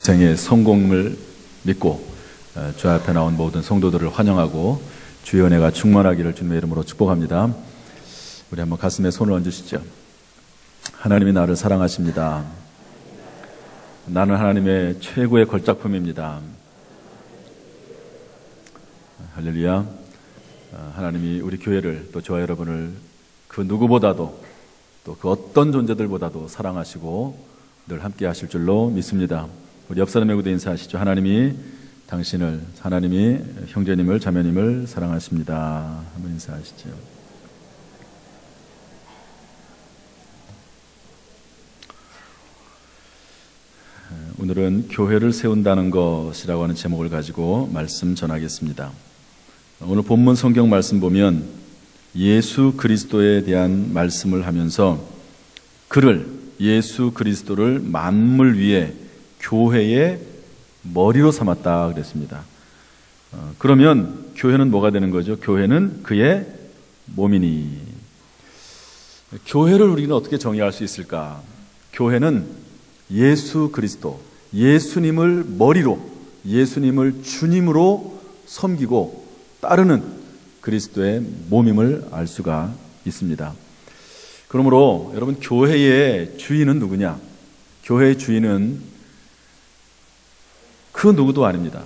생의 성공을 믿고 주 앞에 나온 모든 성도들을 환영하고 주의 은혜가 충만하기를 주님의 이름으로 축복합니다. 우리 한번 가슴에 손을 얹으시죠. 하나님이 나를 사랑하십니다. 나는 하나님의 최고의 걸작품입니다. 할렐루야. 하나님이 우리 교회를 또 저와 여러분을 그 누구보다도 또 그 어떤 존재들보다도 사랑하시고 늘 함께 하실 줄로 믿습니다. 우리 옆 사람에게도 인사하시죠. 하나님이 형제님을 자매님을 사랑하십니다. 한번 인사하시죠. 오늘은 교회를 세운다는 것이라고 하는 제목을 가지고 말씀 전하겠습니다. 오늘 본문 성경 말씀 보면 예수 그리스도에 대한 말씀을 하면서 예수 그리스도를 만물 위에 교회의 머리로 삼았다 그랬습니다. 그러면 교회는 뭐가 되는 거죠? 교회는 그의 몸이니. 교회를 우리는 어떻게 정의할 수 있을까? 교회는 예수 그리스도, 예수님을 머리로, 예수님을 주님으로 섬기고 따르는 그리스도의 몸임을 알 수가 있습니다. 그러므로 여러분, 교회의 주인은 누구냐? 교회의 주인은 그 누구도 아닙니다.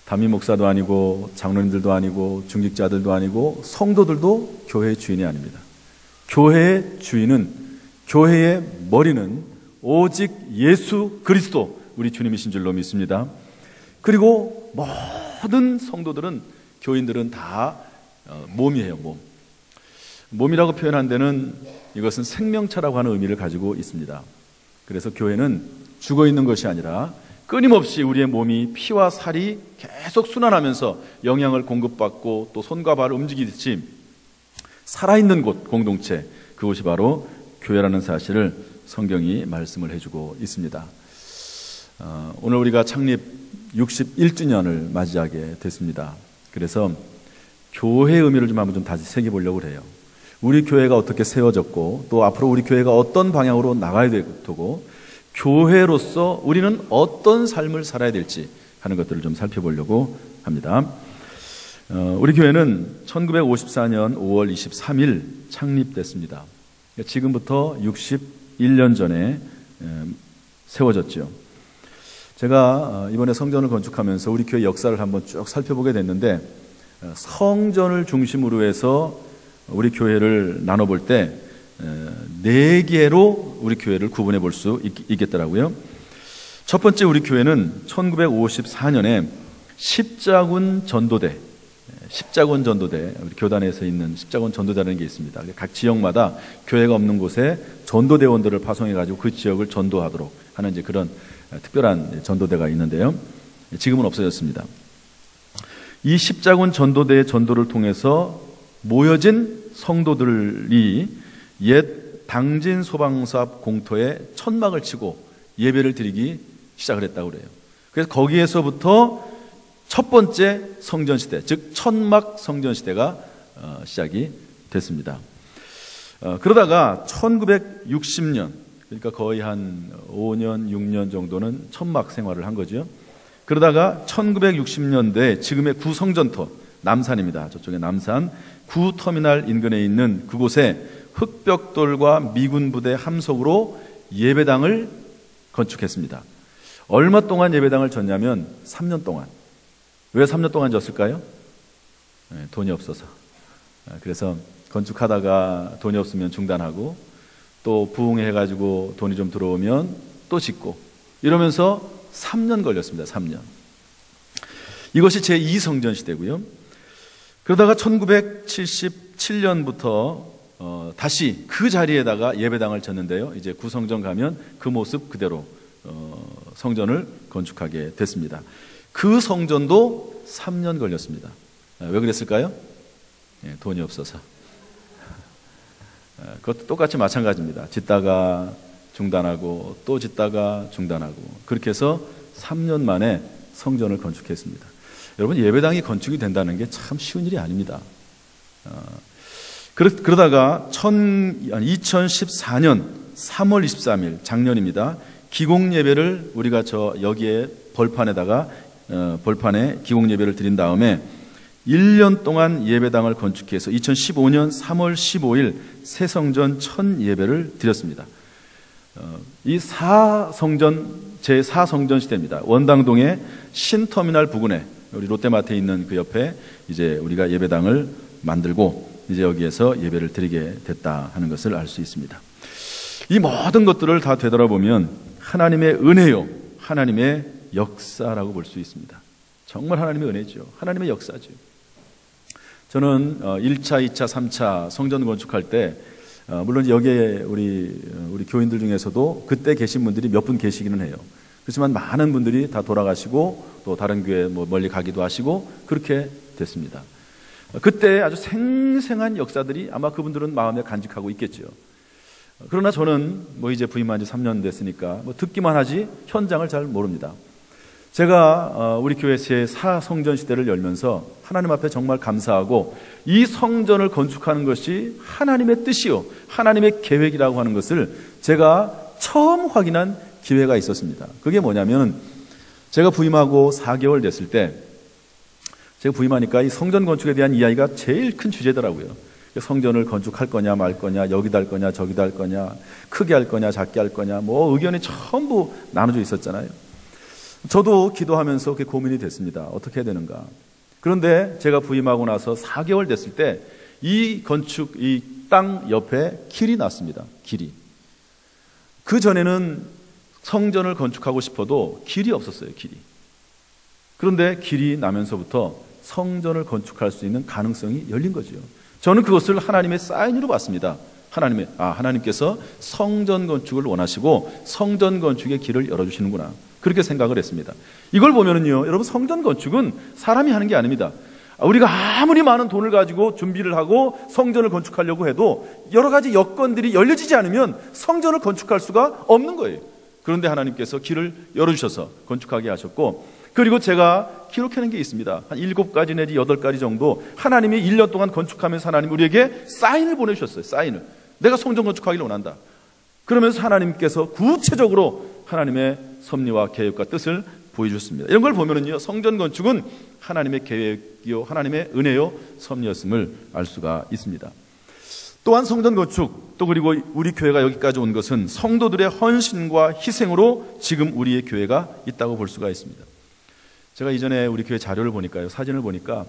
담임 목사도 아니고 장로님들도 아니고 중직자들도 아니고 성도들도 교회의 주인이 아닙니다. 교회의 주인은, 교회의 머리는 오직 예수 그리스도, 우리 주님이신 줄로 믿습니다. 그리고 모든 성도들은, 교인들은 다 몸이에요. 몸이라고 표현한 데는 이것은 생명차라고 하는 의미를 가지고 있습니다. 그래서 교회는 죽어 있는 것이 아니라 끊임없이 우리의 몸이 피와 살이 계속 순환하면서 영양을 공급받고 또 손과 발을 움직이듯이 살아있는 곳, 공동체, 그곳이 바로 교회라는 사실을 성경이 말씀을 해주고 있습니다. 오늘 우리가 창립 61주년을 맞이하게 됐습니다. 그래서 교회의 의미를 한번 다시 새겨보려고 해요. 우리 교회가 어떻게 세워졌고 또 앞으로 우리 교회가 어떤 방향으로 나가야 되고 교회로서 우리는 어떤 삶을 살아야 될지 하는 것들을 좀 살펴보려고 합니다. 우리 교회는 1954년 5월 23일 창립됐습니다. 지금부터 61년 전에 세워졌죠. 제가 이번에 성전을 건축하면서 우리 교회 역사를 한번 쭉 살펴보게 됐는데, 성전을 중심으로 해서 우리 교회를 나눠볼 때 4개로 우리 교회를 구분해 볼 수 있겠더라고요. 첫 번째, 우리 교회는 1954년에 십자군 전도대, 우리 교단에서 있는 십자군 전도대라는 게 있습니다. 각 지역마다 교회가 없는 곳에 전도대원들을 파송해가지고 그 지역을 전도하도록 하는 이제 그런 특별한 전도대가 있는데요. 지금은 없어졌습니다. 이 십자군 전도대의 전도를 통해서 모여진 성도들이 옛 당진 소방서 앞 공터에 천막을 치고 예배를 드리기 시작을 했다고 그래요. 그래서 거기에서부터 첫 번째 성전시대, 즉 천막 성전시대가 시작이 됐습니다. 그러다가 1960년, 그러니까 거의 한 5년, 6년 정도는 천막 생활을 한 거죠. 그러다가 1960년대 지금의 구성전터, 남산입니다. 저쪽에 남산 구터미널 인근에 있는 그곳에 흑벽돌과 미군 부대 함석으로 예배당을 건축했습니다. 얼마 동안 예배당을 졌냐면 3년 동안. 왜 3년 동안 졌을까요? 돈이 없어서. 그래서 건축하다가 돈이 없으면 중단하고 또 부흥해가지고 돈이 좀 들어오면 또 짓고 이러면서 3년 걸렸습니다. 3년. 이것이 제2성전 시대고요. 그러다가 1977년부터 다시 그 자리에다가 예배당을 졌는데요. 이제 구성전 가면 그 모습 그대로 성전을 건축하게 됐습니다. 그 성전도 3년 걸렸습니다. 왜 그랬을까요? 돈이 없어서. 그것도 똑같이 마찬가지입니다. 짓다가 중단하고 또 짓다가 중단하고 그렇게 해서 3년 만에 성전을 건축했습니다. 여러분, 예배당이 건축이 된다는 게 참 쉬운 일이 아닙니다. 그러다가 2014년 3월 23일 작년입니다. 기공 예배를 우리가 여기에 벌판에 기공 예배를 드린 다음에 1년 동안 예배당을 건축해서 2015년 3월 15일 새성전 첫 예배를 드렸습니다. 이 제4성전 시대입니다. 원당동의 신터미널 부근에 우리 롯데마트에 있는 그 옆에 이제 우리가 예배당을 만들고 이제 여기에서 예배를 드리게 됐다 하는 것을 알 수 있습니다. 이 모든 것들을 다 되돌아보면 하나님의 은혜요, 하나님의 역사라고 볼 수 있습니다. 정말 하나님의 은혜죠. 하나님의 역사죠. 저는 1차, 2차, 3차 성전 건축할 때 물론 여기에 우리 교인들 중에서도 그때 계신 분들이 몇 분 계시기는 해요. 그렇지만 많은 분들이 다 돌아가시고 또 다른 교회 멀리 가기도 하시고 그렇게 됐습니다. 그때 아주 생생한 역사들이 아마 그분들은 마음에 간직하고 있겠죠. 그러나 저는 이제 부임한 지 3년 됐으니까 듣기만 하지 현장을 잘 모릅니다. 제가 우리 교회 제4성전 시대를 열면서 하나님 앞에 정말 감사하고 이 성전을 건축하는 것이 하나님의 뜻이요, 하나님의 계획이라고 하는 것을 제가 처음 확인한 기회가 있었습니다. 그게 뭐냐면 제가 부임하고 4개월 됐을 때 제가 부임하니까 이 성전 건축에 대한 이야기가 제일 큰 주제더라고요. 성전을 건축할 거냐 말 거냐, 여기다 할 거냐 저기다 할 거냐, 크게 할 거냐 작게 할 거냐, 의견이 전부 나눠져 있었잖아요. 저도 기도하면서 그게 고민이 됐습니다. 어떻게 해야 되는가. 그런데 제가 부임하고 나서 4개월 됐을 때 이 땅 옆에 길이 났습니다. 길이. 그 전에는 성전을 건축하고 싶어도 길이 없었어요. 길이. 그런데 길이 나면서부터 성전을 건축할 수 있는 가능성이 열린 거죠. 저는 그것을 하나님의 사인으로 봤습니다. 하나님께서 성전 건축을 원하시고 성전 건축의 길을 열어주시는구나. 그렇게 생각을 했습니다. 이걸 보면은요, 여러분, 성전 건축은 사람이 하는 게 아닙니다. 우리가 아무리 많은 돈을 가지고 준비를 하고 성전을 건축하려고 해도 여러 가지 여건들이 열려지지 않으면 성전을 건축할 수가 없는 거예요. 그런데 하나님께서 길을 열어주셔서 건축하게 하셨고, 그리고 제가 기록하는 게 있습니다. 한 7가지 내지 8가지 정도 하나님이 1년 동안 건축하면서 하나님 우리에게 사인을 보내주셨어요. 사인을. 내가 성전 건축하기를 원한다. 그러면서 하나님께서 구체적으로 하나님의 섭리와 계획과 뜻을 보여주셨습니다. 이런 걸 보면은요, 성전 건축은 하나님의 계획이요, 하나님의 은혜요, 섭리였음을 알 수가 있습니다. 또한 성전 건축, 또 그리고 우리 교회가 여기까지 온 것은 성도들의 헌신과 희생으로 지금 우리의 교회가 있다고 볼 수가 있습니다. 제가 이전에 우리 교회 자료를 보니까요, 사진을 보니까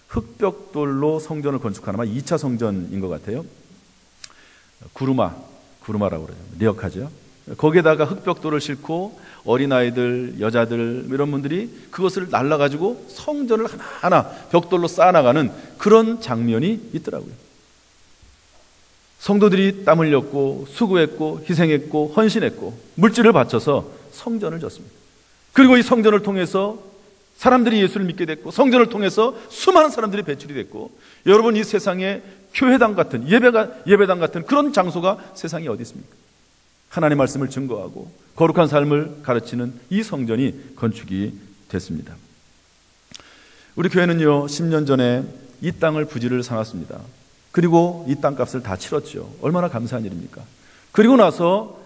흑벽돌로 성전을 건축한 아마 2차 성전인 것 같아요. 구루마라고 그래요. 리역하죠. 거기에다가 흑벽돌을 싣고 어린아이들, 여자들 이런 분들이 그것을 날라가지고 성전을 하나하나 벽돌로 쌓아나가는 그런 장면이 있더라고요. 성도들이 땀 흘렸고 수고했고 희생했고 헌신했고 물질을 바쳐서 성전을 졌습니다. 그리고 이 성전을 통해서 사람들이 예수를 믿게 됐고, 성전을 통해서 수많은 사람들이 배출이 됐고, 여러분, 이 세상에 교회당 같은, 예배당 같은 그런 장소가 세상에 어디 있습니까? 하나님의 말씀을 증거하고 거룩한 삶을 가르치는 이 성전이 건축이 됐습니다. 우리 교회는요, 10년 전에 이 땅을 부지를 사놨습니다. 그리고 이 땅값을 다 치렀죠. 얼마나 감사한 일입니까? 그리고 나서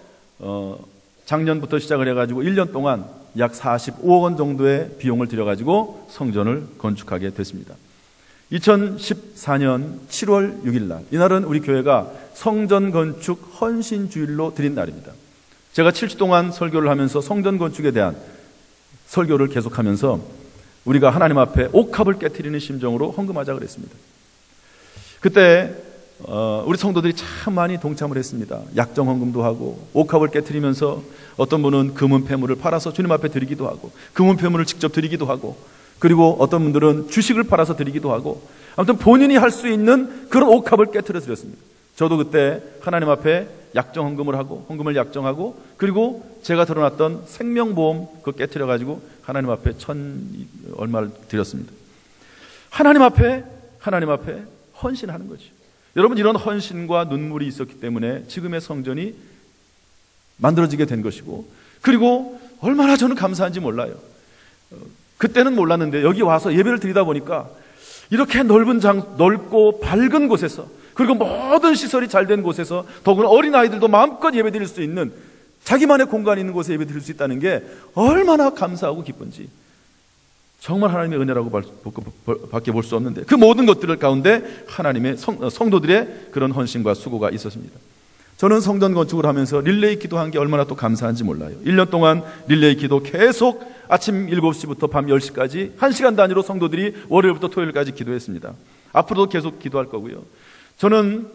작년부터 시작을 해가지고 1년 동안 약 45억 원 정도의 비용을 들여가지고 성전을 건축하게 됐습니다. 2014년 7월 6일 날, 이날은 우리 교회가 성전 건축 헌신주일로 드린 날입니다. 제가 7주 동안 설교를 하면서 성전 건축에 대한 설교를 계속하면서 우리가 하나님 앞에 옥합을 깨트리는 심정으로 헌금하자 그랬습니다. 그때 우리 성도들이 참 많이 동참을 했습니다. 약정 헌금도 하고, 옥합을 깨트리면서 어떤 분은 금은 폐물을 팔아서 주님 앞에 드리기도 하고, 금은 폐물을 직접 드리기도 하고, 그리고 어떤 분들은 주식을 팔아서 드리기도 하고, 아무튼 본인이 할 수 있는 그런 옥합을 깨트려 드렸습니다. 저도 그때 하나님 앞에 약정 헌금을 하고, 헌금을 약정하고, 그리고 제가 들어놨던 생명보험 그거 깨트려 가지고 하나님 앞에 얼마를 드렸습니다. 하나님 앞에 헌신하는 거죠. 여러분, 이런 헌신과 눈물이 있었기 때문에 지금의 성전이 만들어지게 된 것이고, 그리고 얼마나 저는 감사한지 몰라요. 그때는 몰랐는데 여기 와서 예배를 드리다 보니까 이렇게 넓고 밝은 곳에서, 그리고 모든 시설이 잘 된 곳에서, 더구나 어린아이들도 마음껏 예배 드릴 수 있는 자기만의 공간이 있는 곳에 예배 드릴 수 있다는 게 얼마나 감사하고 기쁜지, 정말 하나님의 은혜라고 밖에 볼 수 없는데, 그 모든 것들 가운데 하나님의 성도들의 그런 헌신과 수고가 있었습니다. 저는 성전 건축을 하면서 릴레이 기도한 게 얼마나 또 감사한지 몰라요. 1년 동안 릴레이 기도 계속 아침 7시부터 밤 10시까지 1시간 단위로 성도들이 월요일부터 토요일까지 기도했습니다. 앞으로도 계속 기도할 거고요. 저는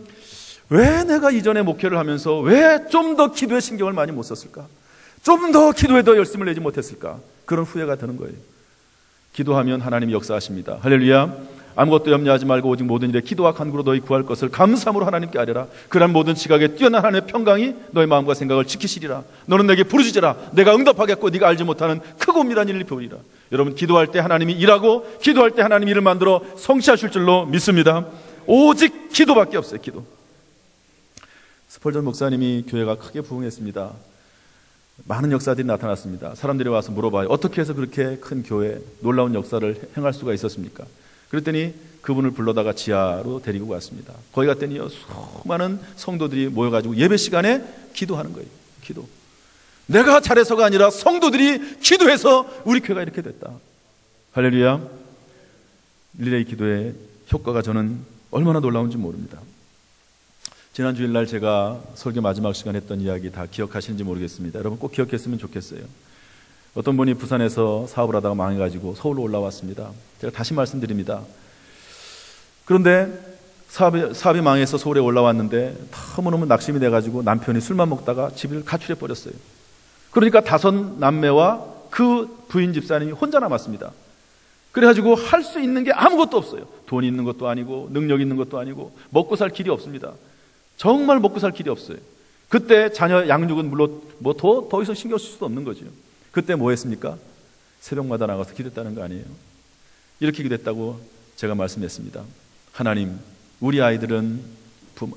왜 내가 이전에 목회를 하면서 왜 좀 더 기도에 신경을 많이 못 썼을까? 좀 더 기도에 더 열심을 내지 못했을까? 그런 후회가 드는 거예요. 기도하면 하나님이 역사하십니다. 할렐루야. 아무것도 염려하지 말고 오직 모든 일에 기도와 간구로 너희 구할 것을 감사함으로 하나님께 아뢰라. 그러한 모든 지각에 뛰어난 하나님의 평강이 너희 마음과 생각을 지키시리라. 너는 내게 부르짖으라. 내가 응답하겠고 네가 알지 못하는 크고 은밀한 일을 보이리라. 여러분, 기도할 때 하나님이 일하고 기도할 때 하나님이 일을 만들어 성취하실 줄로 믿습니다. 오직 기도밖에 없어요. 기도. 스펄전 목사님이 교회가 크게 부흥했습니다. 많은 역사들이 나타났습니다. 사람들이 와서 물어봐요. 어떻게 해서 그렇게 큰 교회, 놀라운 역사를 행할 수가 있었습니까? 그랬더니 그분을 불러다가 지하로 데리고 갔습니다. 거기 갔더니 수많은 성도들이 모여가지고 예배 시간에 기도하는 거예요. 기도. 내가 잘해서가 아니라 성도들이 기도해서 우리 교회가 이렇게 됐다. 할렐루야. 릴레이 기도의 효과가 저는 얼마나 놀라운지 모릅니다. 지난 주일날 제가 설교 마지막 시간 했던 이야기 다 기억하시는지 모르겠습니다. 여러분 꼭 기억했으면 좋겠어요. 어떤 분이 부산에서 사업을 하다가 망해가지고 서울로 올라왔습니다. 제가 다시 말씀드립니다. 그런데 사업이 망해서 서울에 올라왔는데 너무너무 낙심이 돼가지고 남편이 술만 먹다가 집을 가출해버렸어요. 그러니까 5 남매와 그 부인 집사님이 혼자 남았습니다. 그래가지고 할 수 있는 게 아무것도 없어요. 돈이 있는 것도 아니고 능력 있는 것도 아니고 먹고 살 길이 없습니다. 정말 먹고 살 길이 없어요. 그때 자녀 양육은 물론 더 이상 신경 쓸 수도 없는 거죠. 그때 뭐 했습니까? 새벽마다 나가서 기도했다는 거 아니에요? 이렇게 기도했다고 제가 말씀했습니다. 하나님, 우리 아이들은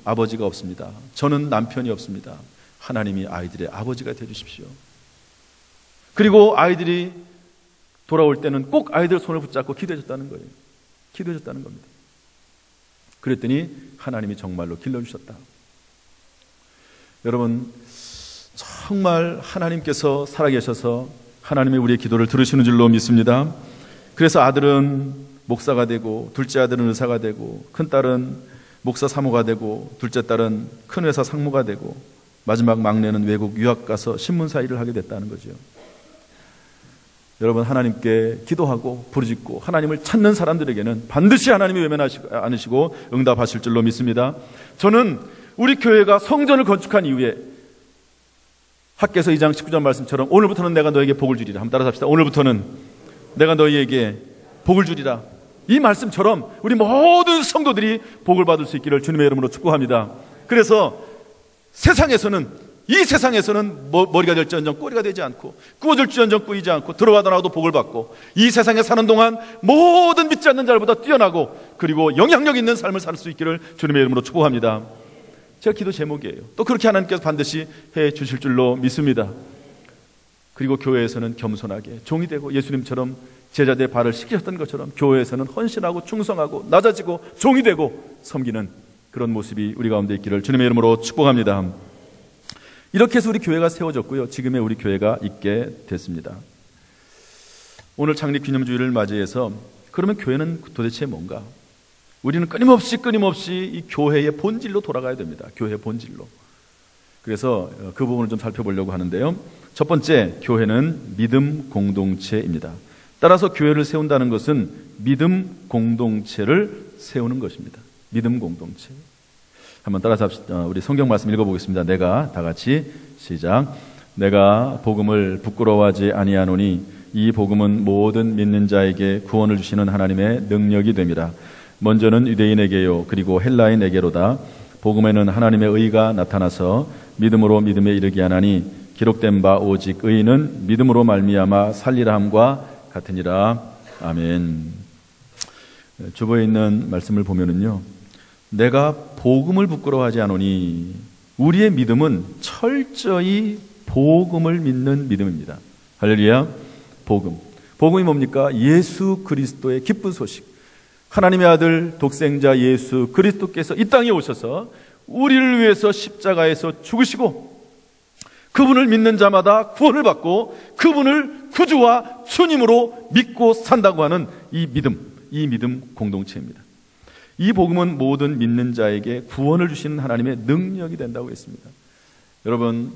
아버지가 없습니다. 저는 남편이 없습니다. 하나님이 아이들의 아버지가 되어주십시오. 그리고 아이들이 돌아올 때는 꼭 아이들 손을 붙잡고 기도해줬다는 거예요. 기도해줬다는 겁니다. 그랬더니 하나님이 정말로 길러주셨다. 여러분, 정말 하나님께서 살아계셔서 하나님의 우리의 기도를 들으시는 줄로 믿습니다. 그래서 아들은 목사가 되고, 둘째 아들은 의사가 되고, 큰 딸은 목사 사모가 되고, 둘째 딸은 큰 회사 상무가 되고, 마지막 막내는 외국 유학 가서 신문사 일을 하게 됐다는 거죠. 여러분, 하나님께 기도하고 부르짖고 하나님을 찾는 사람들에게는 반드시 하나님이 외면하지 않으시고 응답하실 줄로 믿습니다. 저는 우리 교회가 성전을 건축한 이후에 학개서 2장 19절 말씀처럼 오늘부터는 내가 너에게 복을 주리라. 한번 따라서 합시다. 오늘부터는 내가 너희에게 복을 주리라. 이 말씀처럼 우리 모든 성도들이 복을 받을 수 있기를 주님의 이름으로 축복합니다. 그래서 이 세상에서는 머리가 될지언정 꼬리가 되지 않고, 꾸어질지언정 꾸이지 않고, 들어가다 나와도 복을 받고, 이 세상에 사는 동안 모든 믿지 않는 자들보다 뛰어나고 그리고 영향력 있는 삶을 살 수 있기를 주님의 이름으로 축복합니다. 제가 기도 제목이에요. 또 그렇게 하나님께서 반드시 해 주실 줄로 믿습니다. 그리고 교회에서는 겸손하게 종이 되고 예수님처럼 제자들의 발을 씻기셨던 것처럼 교회에서는 헌신하고 충성하고 낮아지고 종이 되고 섬기는 그런 모습이 우리 가운데 있기를 주님의 이름으로 축복합니다. 이렇게 해서 우리 교회가 세워졌고요. 지금의 우리 교회가 있게 됐습니다. 오늘 창립기념주일을 맞이해서 그러면 교회는 도대체 뭔가? 우리는 끊임없이 이 교회의 본질로 돌아가야 됩니다. 교회의 본질로. 그래서 그 부분을 좀 살펴보려고 하는데요. 첫 번째, 교회는 믿음 공동체입니다. 따라서 교회를 세운다는 것은 믿음 공동체를 세우는 것입니다. 믿음 공동체. 한번 따라서 우리 성경 말씀 읽어보겠습니다. 내가 다 같이 시작. 내가 복음을 부끄러워하지 아니하노니 이 복음은 모든 믿는 자에게 구원을 주시는 하나님의 능력이 됨이라. 먼저는 유대인에게요 그리고 헬라인에게로다. 복음에는 하나님의 의가 나타나서 믿음으로 믿음에 이르게 하나니 기록된 바 오직 의인은 믿음으로 말미암아 살리라 함과 같으니라. 아멘. 주보에 있는 말씀을 보면은요, 내가 복음을 부끄러워하지 않으니, 우리의 믿음은 철저히 복음을 믿는 믿음입니다. 할렐루야. 복음이 뭡니까? 예수 그리스도의 기쁜 소식. 하나님의 아들 독생자 예수 그리스도께서 이 땅에 오셔서 우리를 위해서 십자가에서 죽으시고 그분을 믿는 자마다 구원을 받고 그분을 구주와 주님으로 믿고 산다고 하는 이 믿음 공동체입니다. 이 복음은 모든 믿는 자에게 구원을 주시는 하나님의 능력이 된다고 했습니다. 여러분,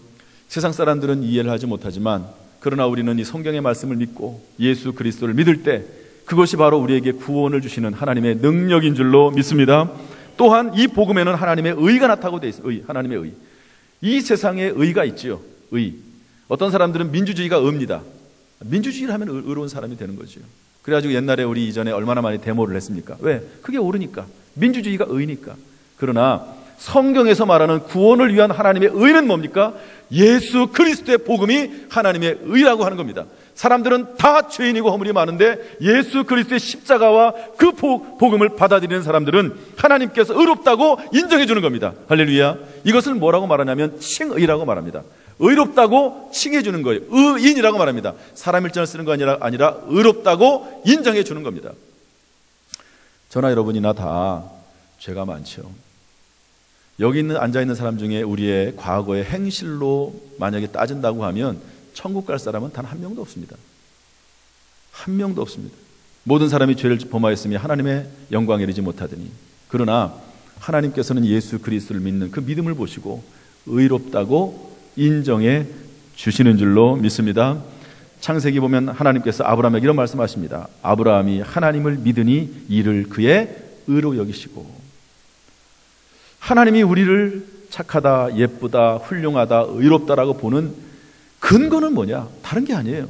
세상 사람들은 이해를 하지 못하지만 그러나 우리는 이 성경의 말씀을 믿고 예수 그리스도를 믿을 때 그것이 바로 우리에게 구원을 주시는 하나님의 능력인 줄로 믿습니다. 또한 이 복음에는 하나님의 의가 나타나고 되어 있습니다. 하나님의 의. 이 세상에 의가 있지요. 의. 어떤 사람들은 민주주의가 의입니다. 민주주의를 하면 의로운 사람이 되는 거죠. 그래가지고 옛날에 우리 이전에 얼마나 많이 데모를 했습니까? 왜? 그게 옳으니까. 민주주의가 의니까. 그러나 성경에서 말하는 구원을 위한 하나님의 의는 뭡니까? 예수 그리스도의 복음이 하나님의 의라고 하는 겁니다. 사람들은 다 죄인이고 허물이 많은데 예수 그리스도의 십자가와 그 복음을 받아들이는 사람들은 하나님께서 의롭다고 인정해 주는 겁니다. 할렐루야. 이것을 뭐라고 말하냐면 칭의라고 말합니다. 의롭다고 칭해 주는 거예요. 의인이라고 말합니다. 사람 일전을 쓰는 거 아니라 의롭다고 인정해 주는 겁니다. 저나 여러분이나 다 죄가 많죠. 여기 앉아있는 사람 중에 우리의 과거의 행실로 만약에 따진다고 하면 천국 갈 사람은 단 한 명도 없습니다. 한 명도 없습니다. 모든 사람이 죄를 범하였으며 하나님의 영광에 이르지 못하더니, 그러나 하나님께서는 예수 그리스도를 믿는 그 믿음을 보시고 의롭다고 인정해 주시는 줄로 믿습니다. 창세기 보면 하나님께서 아브라함에게 이런 말씀하십니다. 아브라함이 하나님을 믿으니 이를 그의 의로 여기시고. 하나님이 우리를 착하다, 예쁘다, 훌륭하다, 의롭다라고 보는 근거는 뭐냐? 다른 게 아니에요.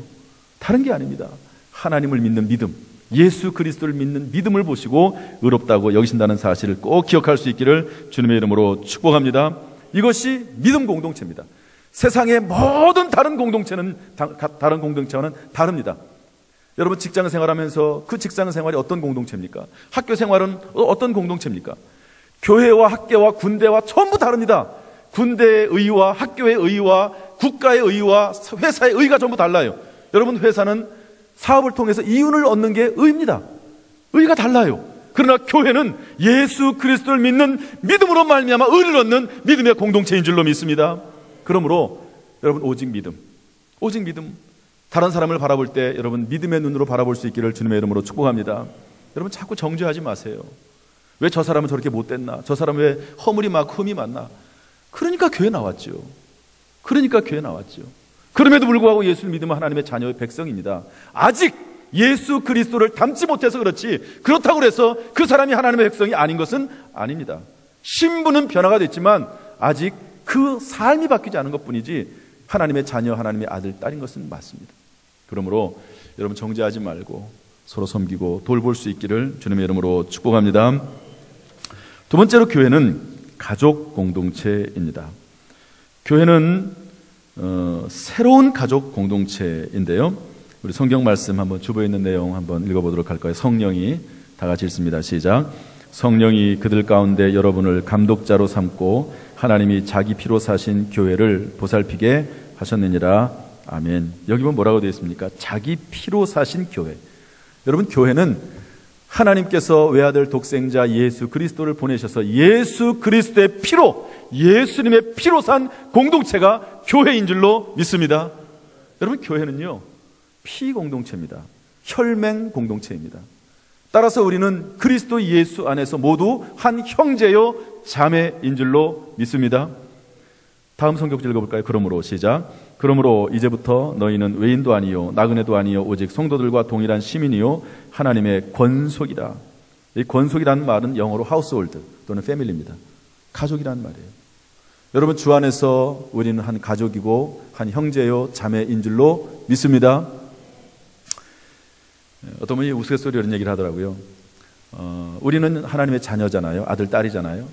다른 게 아닙니다. 하나님을 믿는 믿음, 예수 그리스도를 믿는 믿음을 보시고 의롭다고 여기신다는 사실을 꼭 기억할 수 있기를 주님의 이름으로 축복합니다. 이것이 믿음 공동체입니다. 세상의 모든 다른 공동체와는 다릅니다. 여러분, 직장 생활하면서 그 직장 생활이 어떤 공동체입니까? 학교 생활은 어떤 공동체입니까? 교회와 학교와 군대와 전부 다릅니다. 군대의 의와 학교의 의와 국가의 의와 회사의 의가 전부 달라요. 여러분, 회사는 사업을 통해서 이윤을 얻는 게 의입니다. 의가 달라요. 그러나 교회는 예수 그리스도를 믿는 믿음으로 말미암아 의를 얻는 믿음의 공동체인 줄로 믿습니다. 그러므로 여러분, 오직 믿음, 다른 사람을 바라볼 때 여러분 믿음의 눈으로 바라볼 수 있기를 주님의 이름으로 축복합니다. 여러분, 자꾸 정죄하지 마세요. 왜 저 사람은 저렇게 못됐나? 저 사람은 왜 허물이 많고 흠이 많나? 그러니까 교회 나왔죠. 그럼에도 불구하고 예수를 믿으면 하나님의 자녀의 백성입니다. 아직 예수 그리스도를 닮지 못해서 그렇지, 그렇다고 해서 그 사람이 하나님의 백성이 아닌 것은 아닙니다. 신분은 변화가 됐지만 아직 그 삶이 바뀌지 않은 것뿐이지 하나님의 자녀, 하나님의 아들, 딸인 것은 맞습니다. 그러므로 여러분, 정죄하지 말고 서로 섬기고 돌볼 수 있기를 주님의 이름으로 축복합니다. 두 번째로, 교회는 가족 공동체입니다. 교회는 새로운 가족 공동체인데요. 우리 성경 말씀 한번 주보에 있는 내용 한번 읽어보도록 할까요? 성령이, 다 같이 읽습니다. 시작. 성령이 그들 가운데 여러분을 감독자로 삼고 하나님이 자기 피로 사신 교회를 보살피게 하셨느니라. 아멘. 여기 보면 뭐라고 되어 있습니까? 자기 피로 사신 교회. 여러분, 교회는 하나님께서 외아들 독생자 예수 그리스도를 보내셔서 예수 그리스도의 피로, 예수님의 피로 산 공동체가 교회인 줄로 믿습니다. 여러분, 교회는요, 피 공동체입니다. 혈맹 공동체입니다. 따라서 우리는 그리스도 예수 안에서 모두 한 형제요 자매인 줄로 믿습니다. 다음 성경줄 읽어볼까요? 그러므로, 시작. 그러므로 이제부터 너희는 외인도 아니요 나그네도 아니요 오직 성도들과 동일한 시민이요 하나님의 권속이라. 이 권속이라는 말은 영어로 하우스홀드 또는 패밀리입니다. 가족이라는 말이에요. 여러분, 주 안에서 우리는 한 가족이고 한 형제요 자매인 줄로 믿습니다. 어떤 분이 우스갯소리로 이런 얘기를 하더라고요. 우리는 하나님의 자녀잖아요. 아들, 딸이잖아요.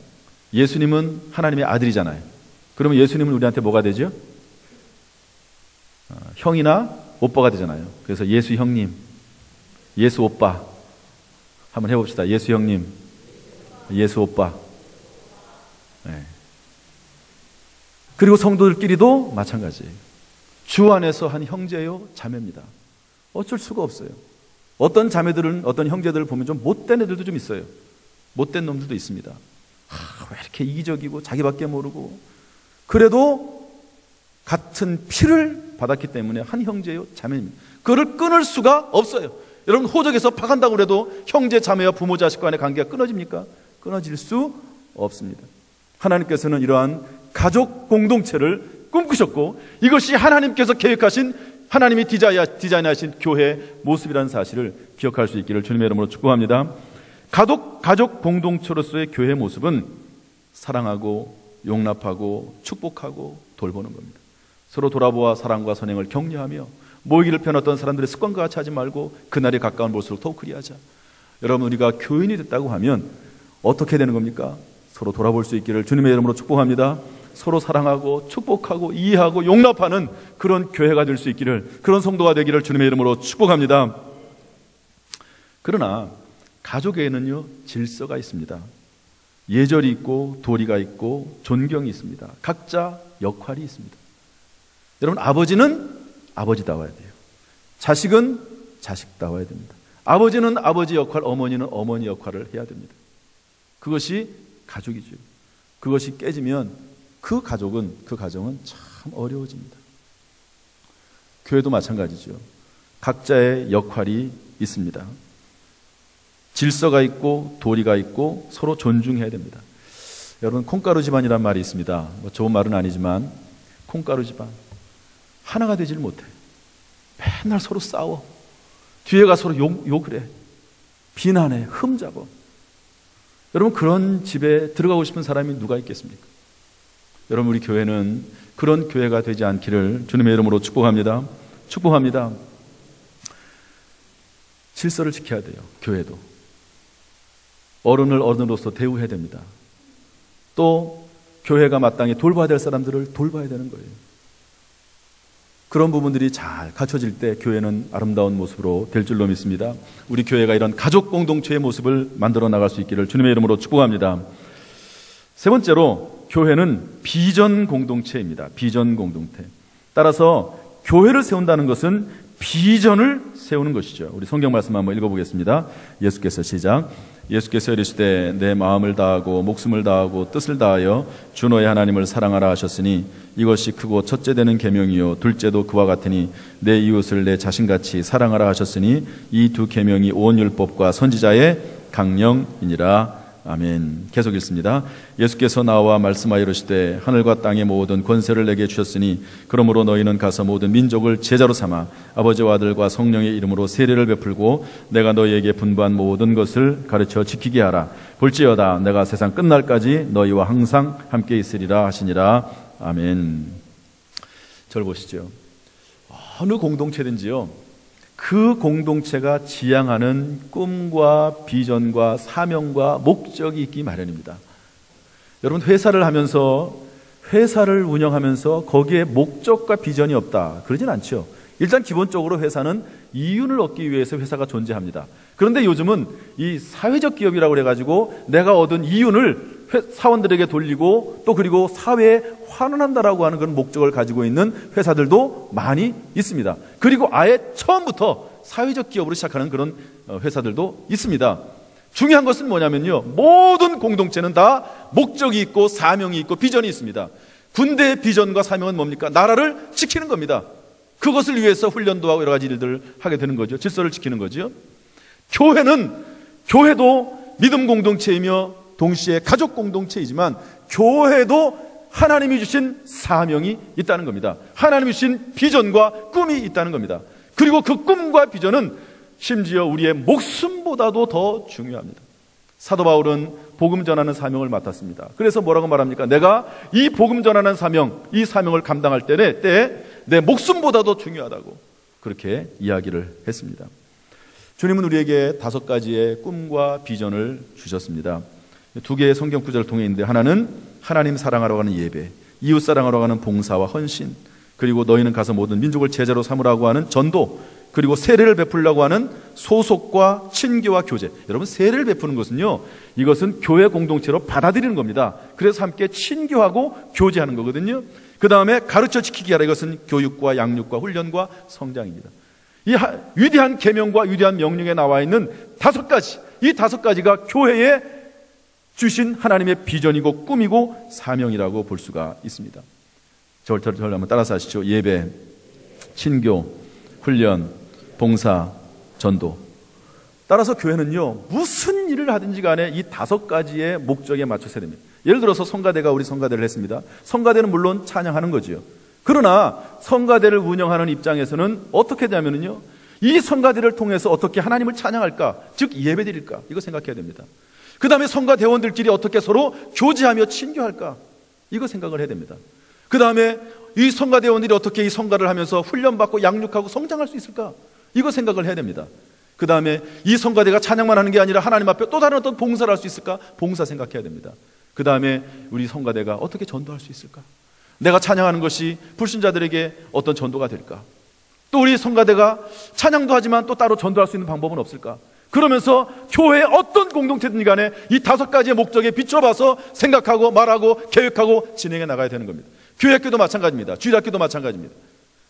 예수님은 하나님의 아들이잖아요. 그러면 예수님은 우리한테 뭐가 되죠? 형이나 오빠가 되잖아요. 그래서 예수 형님, 예수 오빠 한번 해봅시다. 예수 형님, 예수 오빠. 네. 그리고 성도들끼리도 마찬가지예요. 주 안에서 한 형제요 자매입니다. 어쩔 수가 없어요. 어떤 자매들은, 어떤 형제들을 보면 좀 못된 애들도 좀 있어요. 못된 놈들도 있습니다. 왜 이렇게 이기적이고 자기밖에 모르고, 그래도 같은 피를 받았기 때문에 한 형제요 자매입니다. 그거를 끊을 수가 없어요. 여러분, 호적에서 파간다고 해도 형제 자매와 부모 자식 간의 관계가 끊어집니까? 끊어질 수 없습니다. 하나님께서는 이러한 가족 공동체를 꿈꾸셨고, 이것이 하나님께서 계획하신, 하나님이 디자인하신 교회의 모습이라는 사실을 기억할 수 있기를 주님의 이름으로 축복합니다. 가족 공동체로서의 교회의 모습은 사랑하고 용납하고 축복하고 돌보는 겁니다. 서로 돌아보아 사랑과 선행을 격려하며 모이기를 편했던 사람들의 습관과 같이 하지 말고 그날이 가까운 볼수록 더욱 그리하자. 여러분, 우리가 교인이 됐다고 하면 어떻게 되는 겁니까? 서로 돌아볼 수 있기를 주님의 이름으로 축복합니다. 서로 사랑하고 축복하고 이해하고 용납하는 그런 교회가 될 수 있기를, 그런 성도가 되기를 주님의 이름으로 축복합니다. 그러나 가족에는요, 질서가 있습니다. 예절이 있고 도리가 있고 존경이 있습니다. 각자 역할이 있습니다. 여러분, 아버지는 아버지다워야 돼요. 자식은 자식다워야 됩니다. 아버지는 아버지 역할, 어머니는 어머니 역할을 해야 됩니다. 그것이 가족이죠. 그것이 깨지면 그 가정은 참 어려워집니다. 교회도 마찬가지죠. 각자의 역할이 있습니다. 질서가 있고 도리가 있고 서로 존중해야 됩니다. 여러분, 콩가루 집안이란 말이 있습니다. 뭐 좋은 말은 아니지만 콩가루 집안 하나가 되질 못해. 맨날 서로 싸워. 뒤에가 서로 욕을 해. 비난해. 흠잡아. 여러분, 그런 집에 들어가고 싶은 사람이 누가 있겠습니까? 여러분, 우리 교회는 그런 교회가 되지 않기를 주님의 이름으로 축복합니다. 축복합니다. 질서를 지켜야 돼요. 교회도. 어른을 어른으로서 대우해야 됩니다. 또 교회가 마땅히 돌봐야 될 사람들을 돌봐야 되는 거예요. 그런 부분들이 잘 갖춰질 때 교회는 아름다운 모습으로 될 줄로 믿습니다. 우리 교회가 이런 가족 공동체의 모습을 만들어 나갈 수 있기를 주님의 이름으로 축복합니다. 세 번째로, 교회는 비전 공동체입니다. 비전 공동체. 따라서 교회를 세운다는 것은 비전을 세우는 것이죠. 우리 성경 말씀 한번 읽어보겠습니다. 예수께서 시작. 예수께서 이르시되 내 마음을 다하고 목숨을 다하고 뜻을 다하여 주 너의 하나님을 사랑하라 하셨으니 이것이 크고 첫째 되는 계명이요 둘째도 그와 같으니 내 이웃을 내 자신같이 사랑하라 하셨으니 이 두 계명이 온 율법과 선지자의 강령이니라. 아멘. 계속 읽습니다. 예수께서 나와 말씀하여 이르시되 하늘과 땅의 모든 권세를 내게 주셨으니 그러므로 너희는 가서 모든 민족을 제자로 삼아 아버지와 아들과 성령의 이름으로 세례를 베풀고 내가 너희에게 분부한 모든 것을 가르쳐 지키게 하라. 볼지어다 내가 세상 끝날까지 너희와 항상 함께 있으리라 하시니라. 아멘. 저를 보시죠. 어느 공동체든지요, 그 공동체가 지향하는 꿈과 비전과 사명과 목적이 있기 마련입니다. 여러분, 회사를 하면서, 회사를 운영하면서 거기에 목적과 비전이 없다, 그러진 않죠. 일단 기본적으로 회사는 이윤을 얻기 위해서 회사가 존재합니다. 그런데 요즘은 이 사회적 기업이라고 해가지고 내가 얻은 이윤을 사원들에게 돌리고 또 그리고 사회에 환원한다라고 하는 그런 목적을 가지고 있는 회사들도 많이 있습니다. 그리고 아예 처음부터 사회적 기업으로 시작하는 그런 회사들도 있습니다. 중요한 것은 뭐냐면요, 모든 공동체는 다 목적이 있고 사명이 있고 비전이 있습니다. 군대의 비전과 사명은 뭡니까? 나라를 지키는 겁니다. 그것을 위해서 훈련도 하고 여러 가지 일들을 하게 되는 거죠. 질서를 지키는 거죠. 교회도 믿음 공동체이며 동시에 가족 공동체이지만 교회도 하나님이 주신 사명이 있다는 겁니다. 하나님이 주신 비전과 꿈이 있다는 겁니다. 그리고 그 꿈과 비전은 심지어 우리의 목숨보다도 더 중요합니다. 사도 바울은 복음 전하는 사명을 맡았습니다. 그래서 뭐라고 말합니까? 내가 이 복음 전하는 사명, 이 사명을 감당할 때에 내 목숨보다도 중요하다고 그렇게 이야기를 했습니다. 주님은 우리에게 5가지의 꿈과 비전을 주셨습니다. 2개의 성경 구절을 통해 있는데, 하나는 하나님 사랑하러 가는 예배, 이웃 사랑하러 가는 봉사와 헌신, 그리고 너희는 가서 모든 민족을 제자로 삼으라고 하는 전도, 그리고 세례를 베풀려고 하는 소속과 친교와 교제. 여러분, 세례를 베푸는 것은요, 이것은 교회 공동체로 받아들이는 겁니다. 그래서 함께 친교하고 교제하는 거거든요. 그 다음에 가르쳐 지키게 하라. 이것은 교육과 양육과 훈련과 성장입니다. 이 위대한 계명과 위대한 명령에 나와 있는 5가지, 이 5가지가 교회에 주신 하나님의 비전이고 꿈이고 사명이라고 볼 수가 있습니다. 저를 한번 따라서 하시죠. 예배, 친교, 훈련, 봉사, 전도. 따라서 교회는요, 무슨 일을 하든지 간에 이 5가지의 목적에 맞춰서 해야 됩니다. 예를 들어서 성가대가 우리 성가대를 했습니다. 성가대는 물론 찬양하는 거지요. 그러나 성가대를 운영하는 입장에서는 어떻게 되냐면요, 이 성가대를 통해서 어떻게 하나님을 찬양할까, 즉 예배드릴까, 이거 생각해야 됩니다. 그 다음에 성가대원들끼리 어떻게 서로 교제하며 친교할까, 이거 생각을 해야 됩니다. 그 다음에 이 성가대원들이 어떻게 이 성가를 하면서 훈련받고 양육하고 성장할 수 있을까, 이거 생각을 해야 됩니다. 그 다음에 이 성가대가 찬양만 하는 게 아니라 하나님 앞에 또 다른 어떤 봉사를 할 수 있을까, 봉사 생각해야 됩니다. 그 다음에 우리 성가대가 어떻게 전도할 수 있을까, 내가 찬양하는 것이 불신자들에게 어떤 전도가 될까, 또 우리 성가대가 찬양도 하지만 또 따로 전도할 수 있는 방법은 없을까. 그러면서 교회의 어떤 공동체든 간에 이 5가지의 목적에 비춰봐서 생각하고 말하고 계획하고 진행해 나가야 되는 겁니다. 교회학교도 마찬가지입니다. 주일학교도 마찬가지입니다.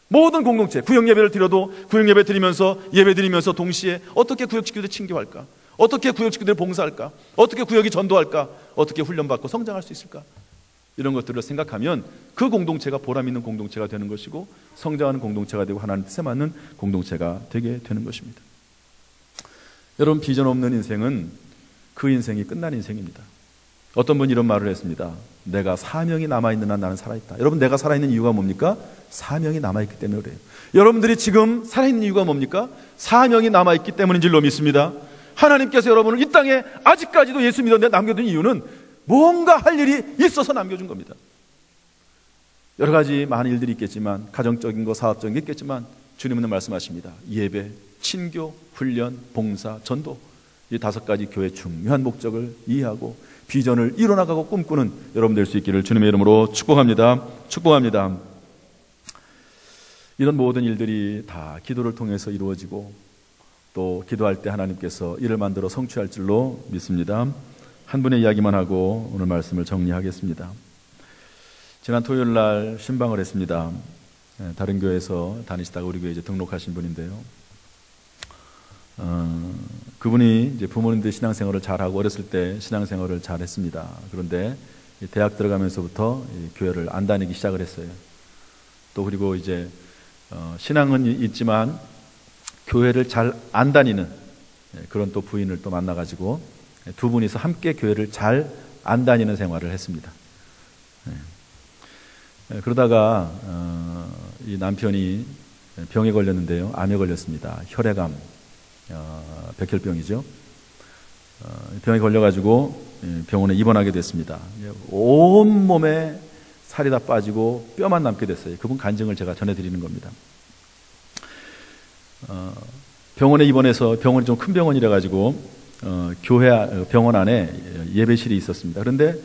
모든 공동체, 구역예배를 드려도 구역예배 드리면서 예배 드리면서 동시에 어떻게 구역식구들 친교할까, 어떻게 구역식구들 봉사할까, 어떻게 구역이 전도할까, 어떻게 훈련받고 성장할 수 있을까, 이런 것들을 생각하면 그 공동체가 보람 있는 공동체가 되는 것이고 성장하는 공동체가 되고 하나님 뜻에 맞는 공동체가 되게 되는 것입니다. 여러분, 비전 없는 인생은 그 인생이 끝난 인생입니다. 어떤 분이 이런 말을 했습니다. 내가 사명이 남아있는 한 나는 살아있다. 여러분, 내가 살아있는 이유가 뭡니까? 사명이 남아있기 때문에 그래요. 여러분들이 지금 살아있는 이유가 뭡니까? 사명이 남아있기 때문인 줄로 믿습니다. 하나님께서 여러분을 이 땅에 아직까지도 예수 믿었는데 남겨둔 이유는 뭔가 할 일이 있어서 남겨준 겁니다. 여러 가지 많은 일들이 있겠지만, 가정적인 거, 사업적인 게 있겠지만, 주님은 말씀하십니다. 예배, 친교, 훈련, 봉사, 전도, 이 5가지 교회의 중요한 목적을 이해하고 비전을 이뤄나가고 꿈꾸는 여러분 될 수 있기를 주님의 이름으로 축복합니다. 축복합니다. 이런 모든 일들이 다 기도를 통해서 이루어지고 또 기도할 때 하나님께서 이를 만들어 성취할 줄로 믿습니다. 한 분의 이야기만 하고 오늘 말씀을 정리하겠습니다. 지난 토요일 날 신방을 했습니다. 다른 교회에서 다니시다가 우리 교회에 이제 등록하신 분인데요. 그분이 이제 부모님들 신앙생활을 잘하고 어렸을 때 신앙생활을 잘했습니다. 그런데 대학 들어가면서부터 교회를 안 다니기 시작을 했어요. 또 그리고 이제 신앙은 있지만 교회를 잘 안 다니는 그런 또 부인을 또 만나가지고 두 분이서 함께 교회를 잘 안 다니는 생활을 했습니다. 그러다가 이 남편이 병에 걸렸는데요. 암에 걸렸습니다. 혈액암, 백혈병이죠. 병에 걸려가지고 병원에 입원하게 됐습니다. 온 몸에 살이 다 빠지고 뼈만 남게 됐어요. 그분 간증을 제가 전해드리는 겁니다. 병원에 입원해서, 병원이 좀 큰 병원이라 가지고 교회 병원 안에 예배실이 있었습니다. 그런데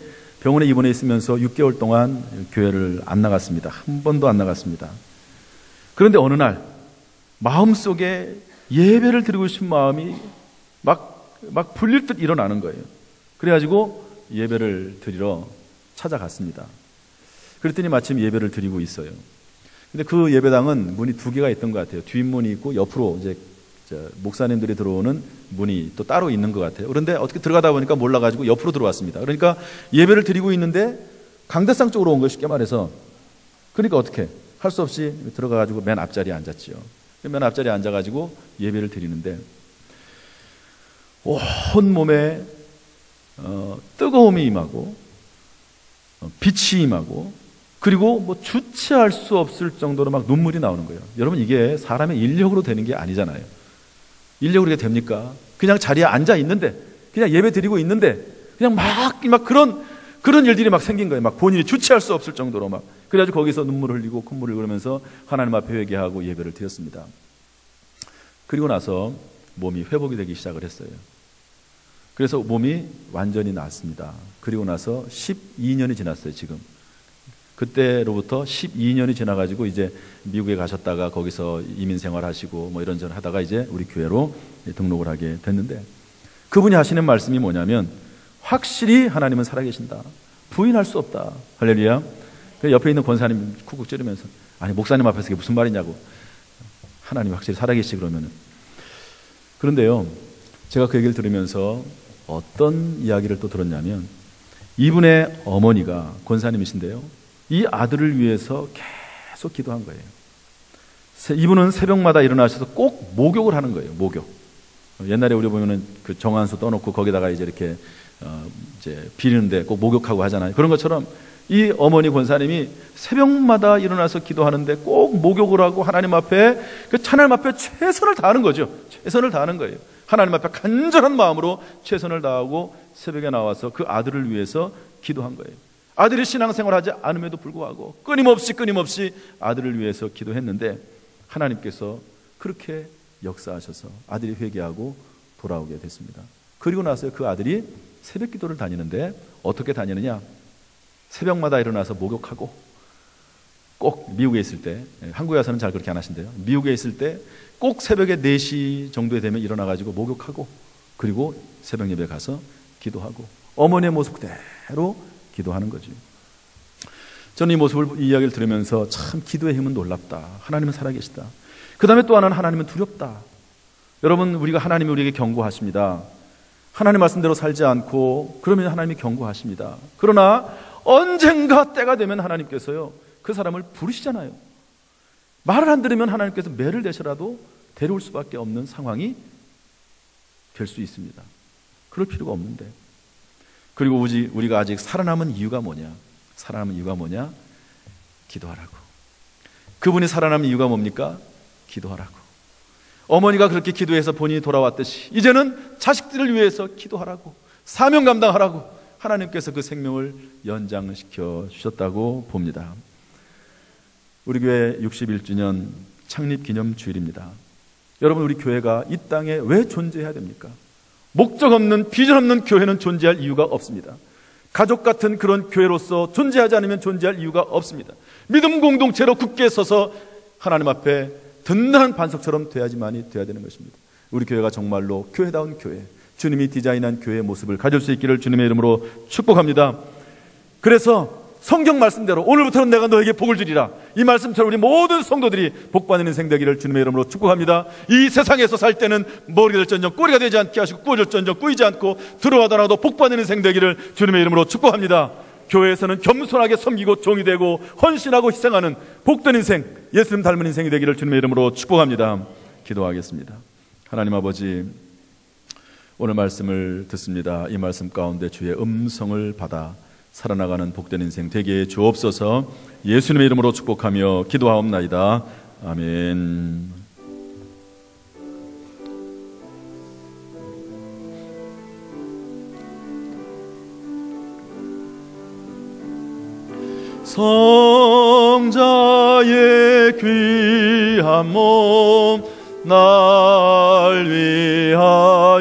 병원에 입원해 있으면서 6개월 동안 교회를 안 나갔습니다. 한 번도 안 나갔습니다. 그런데 어느 날 마음속에 예배를 드리고 싶은 마음이 막 불릴 듯 일어나는 거예요. 그래가지고 예배를 드리러 찾아갔습니다. 그랬더니 마침 예배를 드리고 있어요. 근데 그 예배당은 문이 2개가 있던 것 같아요. 뒷문이 있고 옆으로 이제 목사님들이 들어오는 문이 또 따로 있는 것 같아요. 그런데 어떻게 들어가다 보니까 몰라가지고 옆으로 들어왔습니다. 그러니까 예배를 드리고 있는데 강대상 쪽으로 온 거예요, 쉽게 말해서. 그러니까 어떻게 할 수 없이 들어가가지고 맨 앞자리에 앉았지요. 맨 앞자리에 앉아가지고 예배를 드리는데 온 몸에 뜨거움이 임하고 빛이 임하고 그리고 뭐 주체할 수 없을 정도로 막 눈물이 나오는 거예요. 여러분, 이게 사람의 인력으로 되는 게 아니잖아요. 인력으로 이게 됩니까? 그냥 자리에 앉아 있는데, 그냥 예배 드리고 있는데 그냥 막 그런 일들이 막 생긴 거예요. 막 본인이 주체할 수 없을 정도로 막. 그래가지고 거기서 눈물을 흘리고 콧물을 흘리면서 하나님 앞에 회개하고 예배를 드렸습니다. 그리고 나서 몸이 회복이 되기 시작을 했어요. 그래서 몸이 완전히 나았습니다. 그리고 나서 12년이 지났어요, 지금. 그때로부터 12년이 지나가지고 이제 미국에 가셨다가 거기서 이민 생활하시고 뭐 이런저런 하다가 이제 우리 교회로 등록을 하게 됐는데, 그분이 하시는 말씀이 뭐냐면 확실히 하나님은 살아계신다. 부인할 수 없다. 할렐루야. 옆에 있는 권사님 쿡쿡 찌르면서, 아니 목사님 앞에서 이게 무슨 말이냐고. 하나님이 확실히 살아계시 그러면은. 그런데요, 제가 그 얘기를 들으면서 어떤 이야기를 또 들었냐면, 이분의 어머니가 권사님이신데요, 이 아들을 위해서 계속 기도한 거예요. 이분은 새벽마다 일어나셔서 꼭 목욕을 하는 거예요. 목욕. 옛날에 우리 보면은 그 정한수 떠놓고 거기다가 이제 이렇게 이제 비리는데 꼭 목욕하고 하잖아요. 그런 것처럼 이 어머니 권사님이 새벽마다 일어나서 기도하는데 꼭 목욕을 하고 하나님 앞에 하나님 앞에 최선을 다하는 거죠. 최선을 다하는 거예요. 하나님 앞에 간절한 마음으로 최선을 다하고 새벽에 나와서 그 아들을 위해서 기도한 거예요. 아들이 신앙생활하지 않음에도 불구하고 끊임없이 아들을 위해서 기도했는데 하나님께서 그렇게 역사하셔서 아들이 회개하고 돌아오게 됐습니다. 그리고 나서 그 아들이 새벽 기도를 다니는데 어떻게 다니느냐? 새벽마다 일어나서 목욕하고, 꼭 미국에 있을 때, 한국에 와서는 잘 그렇게 안 하신대요. 미국에 있을 때 꼭 새벽에 4시 정도에 되면 일어나가지고 목욕하고, 그리고 새벽 예배 가서 기도하고, 어머니의 모습 그대로 기도하는 거죠. 저는 이 모습을, 이 이야기를 들으면서 참 기도의 힘은 놀랍다. 하나님은 살아계시다. 그 다음에 또 하나는 하나님은 두렵다. 여러분, 우리가 하나님이 우리에게 경고하십니다. 하나님 말씀대로 살지 않고 그러면 하나님이 경고하십니다. 그러나 언젠가 때가 되면 하나님께서요, 그 사람을 부르시잖아요. 말을 안 들으면 하나님께서 매를 대셔라도 데려올 수밖에 없는 상황이 될 수 있습니다. 그럴 필요가 없는데. 그리고 우리가 아직 살아남은 이유가 뭐냐? 살아남은 이유가 뭐냐? 기도하라고. 그분이 살아남은 이유가 뭡니까? 기도하라고. 어머니가 그렇게 기도해서 본인이 돌아왔듯이 이제는 자식들을 위해서 기도하라고, 사명 감당하라고 하나님께서 그 생명을 연장시켜 주셨다고 봅니다. 우리 교회 61주년 창립기념 주일입니다. 여러분, 우리 교회가 이 땅에 왜 존재해야 됩니까? 목적 없는, 비전 없는 교회는 존재할 이유가 없습니다. 가족 같은 그런 교회로서 존재하지 않으면 존재할 이유가 없습니다. 믿음 공동체로 굳게 서서 하나님 앞에 든든한 반석처럼 돼야지만이 돼야 되는 것입니다. 우리 교회가 정말로 교회다운 교회, 주님이 디자인한 교회의 모습을 가질 수 있기를 주님의 이름으로 축복합니다. 그래서 성경 말씀대로 오늘부터는 내가 너에게 복을 주리라, 이 말씀처럼 우리 모든 성도들이 복받는 인생 되기를 주님의 이름으로 축복합니다. 이 세상에서 살 때는 머리가 될전정 꼬리가 되지 않게 하시고 꾸어질전정 꾸이지 않고 들어가더라도 복받는 인생 되기를 주님의 이름으로 축복합니다. 교회에서는 겸손하게 섬기고 종이 되고 헌신하고 희생하는 복된 인생, 예수님 닮은 인생이 되기를 주님의 이름으로 축복합니다. 기도하겠습니다. 하나님 아버지, 오늘 말씀을 듣습니다. 이 말씀 가운데 주의 음성을 받아 살아나가는 복된 인생 되게 주옵소서. 예수님의 이름으로 축복하며 기도하옵나이다. 아멘. 성자의 귀한 몸 날 위하여